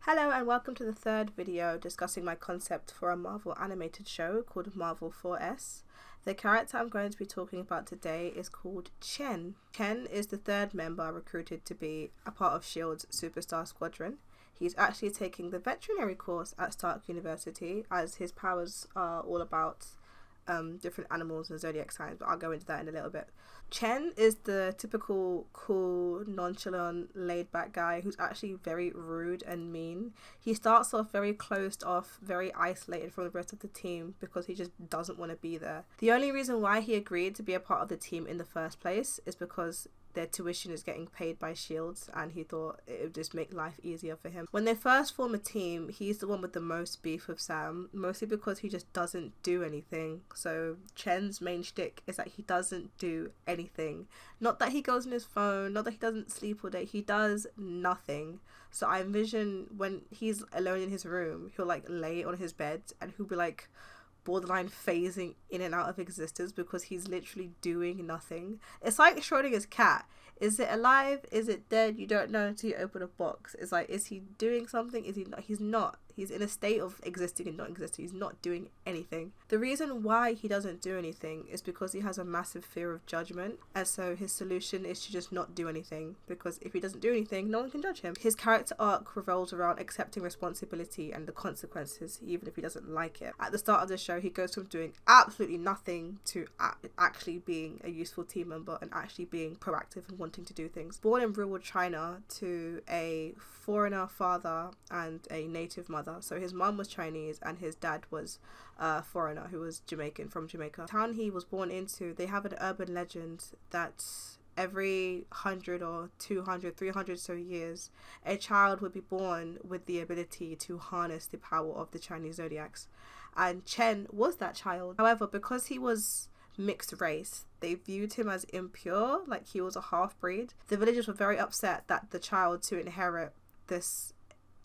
Hello and welcome to the third video discussing my concept for a Marvel animated show called Marvel 4S. The character I'm going to be talking about today is called Chen. Chen is the third member recruited to be a part of S.H.I.E.L.D.'s Superstar Squadron. He's actually taking the veterinary course at Stark University, as his powers are all about different animals and zodiac signs, but I'll go into that in a little bit. Chen is the typical cool, nonchalant, laid-back guy who's actually very rude and mean. He starts off very closed off, very isolated from the rest of the team because he just doesn't want to be there. The only reason why he agreed to be a part of the team in the first place is because their tuition is getting paid by S.H.I.E.L.D. and he thought it would just make life easier for him. When they first form a team, he's the one with the most beef with Sam, mostly because he just doesn't do anything. So Chen's main shtick is that he doesn't do anything. Not that he goes on his phone, not that he doesn't sleep all day, he does nothing. So I envision when he's alone in his room, he'll like lay on his bed and he'll be like borderline phasing in and out of existence because he's literally doing nothing. It's like Schrodinger's cat. Is it alive? Is it dead? You don't know until you open a box. It's like, is he doing something? Is he not? He's not. He's in a state of existing and not existing. He's not doing anything. The reason why he doesn't do anything is because he has a massive fear of judgment, and so his solution is to just not do anything, because if he doesn't do anything, no one can judge him. His character arc revolves around accepting responsibility and the consequences, even if he doesn't like it. At the start of the show, he goes from doing absolutely nothing to actually being a useful team member and actually being proactive and wanting to do things. Born in rural China to a foreigner father and a native mother. So his mom was Chinese and his dad was a foreigner who was Jamaican, from Jamaica. The town he was born into, they have an urban legend that every 100 or 200, 300 so years, a child would be born with the ability to harness the power of the Chinese zodiacs. And Chen was that child. However, because he was mixed race, they viewed him as impure, like he was a half-breed. The villagers were very upset that the child to inherit this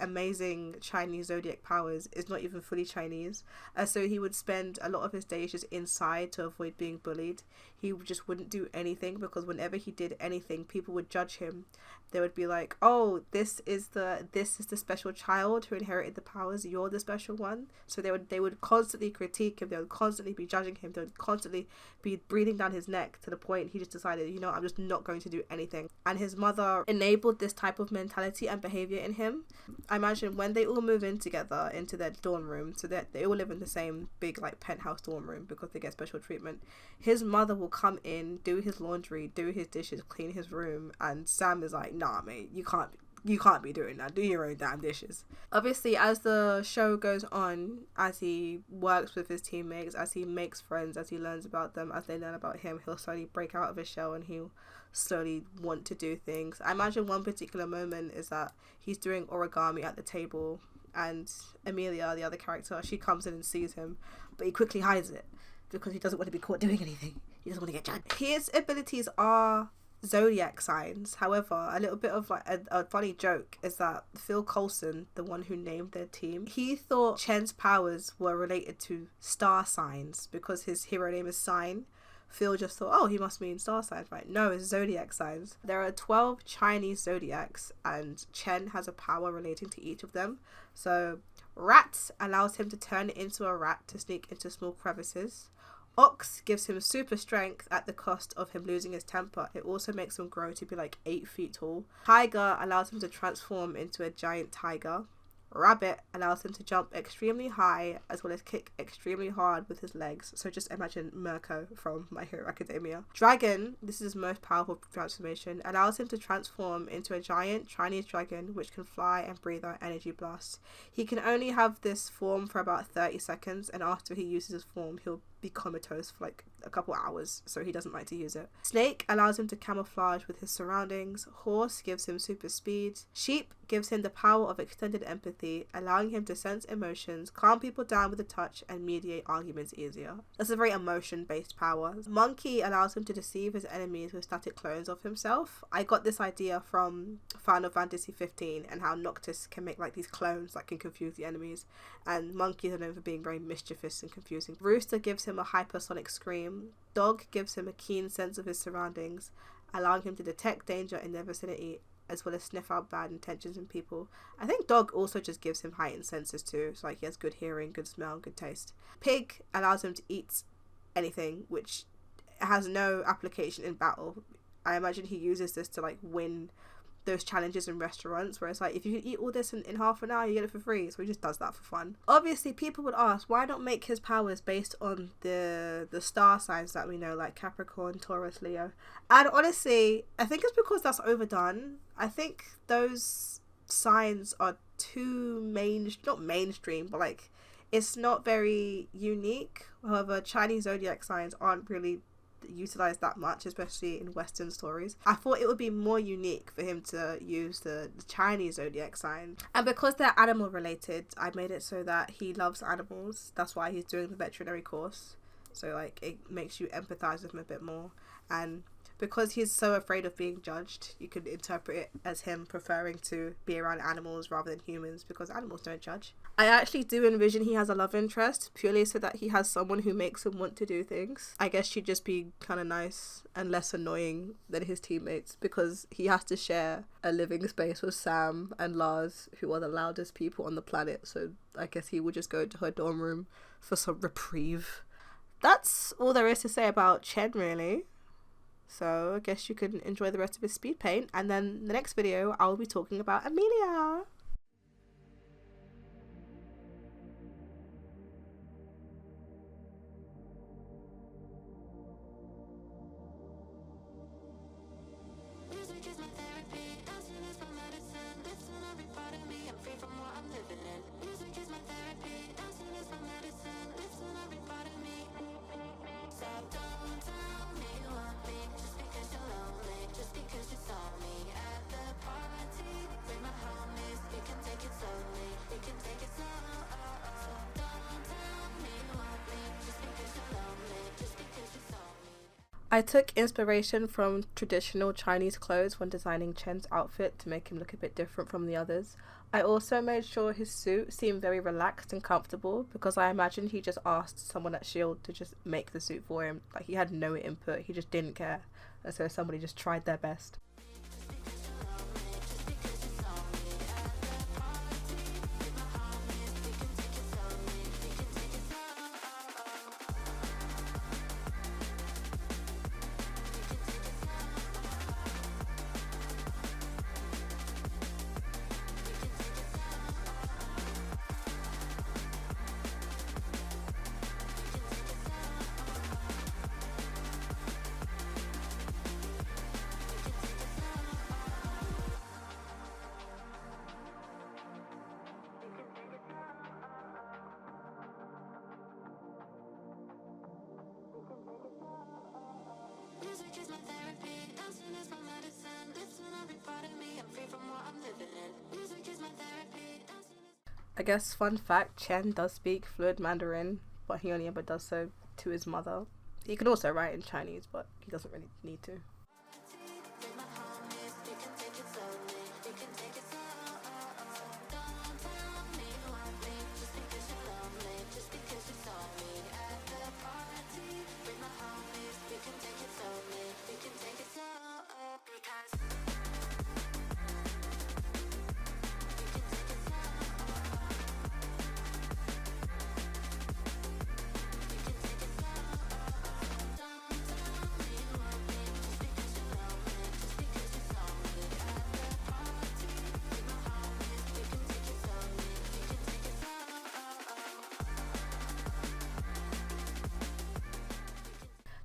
amazing Chinese zodiac powers is not even fully Chinese, so he would spend a lot of his days just inside to avoid being bullied. He just wouldn't do anything because whenever he did anything, people would judge him. They would be like, oh, this is the special child who inherited the powers, you're the special one. So they would constantly critique him, they would constantly be judging him, they would constantly be breathing down his neck, to the point he just decided, I'm just not going to do anything. And his mother enabled this type of mentality and behavior in him. I imagine when they all move in together into their dorm room, so that they all live in the same big like penthouse dorm room because they get special treatment, his mother will come in, do his laundry, do his dishes, clean his room, and Sam is like, nah mate, you can't be doing that, do your own damn dishes. Obviously, as the show goes on, as he works with his teammates, as he makes friends, as he learns about them, as they learn about him, he'll slowly break out of his shell and he'll slowly want to do things. I imagine one particular moment is that he's doing origami at the table and Amelia, the other character, she comes in and sees him, but he quickly hides it because he doesn't want to be caught doing anything. He doesn't want to get judged. His abilities are zodiac signs. However, a little bit of like a funny joke is that Phil Coulson, the one who named their team, he thought Chen's powers were related to star signs because his hero name is Sign. Phil just thought, oh, he must mean star signs, right? No, it's zodiac signs. There are 12 Chinese zodiacs and Chen has a power relating to each of them. So Rat allows him to turn into a rat to sneak into small crevices. Ox gives him super strength at the cost of him losing his temper. It also makes him grow to be like 8 feet tall. Tiger allows him to transform into a giant tiger. Rabbit allows him to jump extremely high as well as kick extremely hard with his legs. So just imagine Mirko from My Hero Academia. Dragon, this is his most powerful transformation, allows him to transform into a giant Chinese dragon which can fly and breathe out energy blasts. He can only have this form for about 30 seconds, and after he uses his form, he'll be comatose for like a couple hours, so he doesn't like to use it. Snake allows him to camouflage with his surroundings. Horse gives him super speed. Sheep gives him the power of extended empathy, allowing him to sense emotions, calm people down with a touch, and mediate arguments easier. That's a very emotion-based power. Monkey allows him to deceive his enemies with static clones of himself. I got this idea from Final Fantasy 15 and how Noctis can make like these clones that can confuse the enemies, and monkeys are known for being very mischievous and confusing. Rooster gives him a hypersonic scream. Dog gives him a keen sense of his surroundings, allowing him to detect danger in their vicinity as well as sniff out bad intentions in people. I think dog also just gives him heightened senses too. So like he has good hearing, good smell, good taste. Pig allows him to eat anything, which has no application in battle. I imagine he uses this to like win those challenges in restaurants where it's like, if you can eat all this in half an hour, you get it for free. So he just does that for fun. Obviously people would ask, why not make his powers based on the star signs that we know, like Capricorn, Taurus, Leo? And honestly, I think it's because that's overdone. I think those signs are too not mainstream, but like it's not very unique. However, Chinese zodiac signs aren't really utilized that much, especially in Western stories. I thought it would be more unique for him to use the Chinese zodiac sign, and because they're animal related, I made it so that he loves animals. That's why he's doing the veterinary course, so like it makes you empathize with him a bit more. And because he's so afraid of being judged, you could interpret it as him preferring to be around animals rather than humans, because animals don't judge. I actually do envision he has a love interest, purely so that he has someone who makes him want to do things. I guess she'd just be kind of nice and less annoying than his teammates, because he has to share a living space with Sam and Lars, who are the loudest people on the planet. So I guess he would just go to her dorm room for some reprieve. That's all there is to say about Chen, really. So I guess you can enjoy the rest of his speed paint, and then the next video I'll be talking about Amelia. I took inspiration from traditional Chinese clothes when designing Chen's outfit to make him look a bit different from the others. I also made sure his suit seemed very relaxed and comfortable, because I imagined he just asked someone at S.H.I.E.L.D. to just make the suit for him. Like, he had no input, he just didn't care. And so somebody just tried their best. I guess fun fact, Chen does speak fluent Mandarin, but he only ever does so to his mother. He can also write in Chinese, but he doesn't really need to.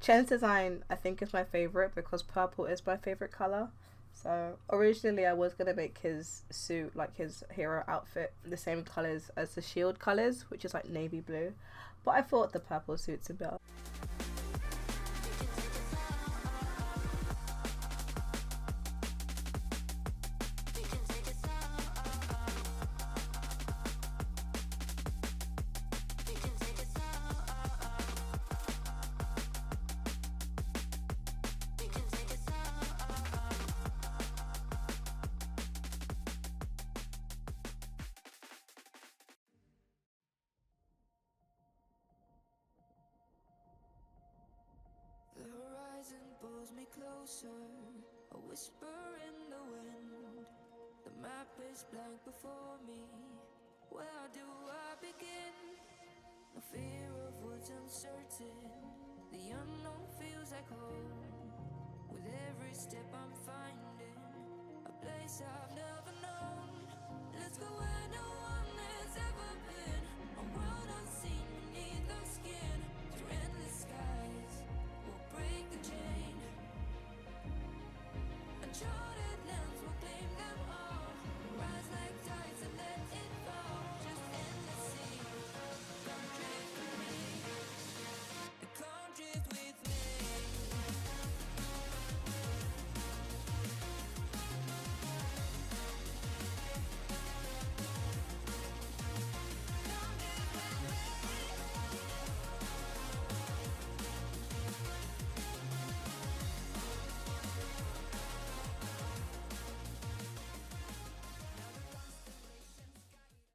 Chen's design, I think, is my favourite because purple is my favourite colour. So originally I was going to make his suit, like his hero outfit, the same colours as the S.H.I.E.L.D. colours, which is like navy blue. But I thought the purple suits him better. The horizon pulls me closer, a whisper in the wind. map is blank before me. Where do I begin? No fear of what's uncertain. The unknown feels like home. With every step I'm finding a place I've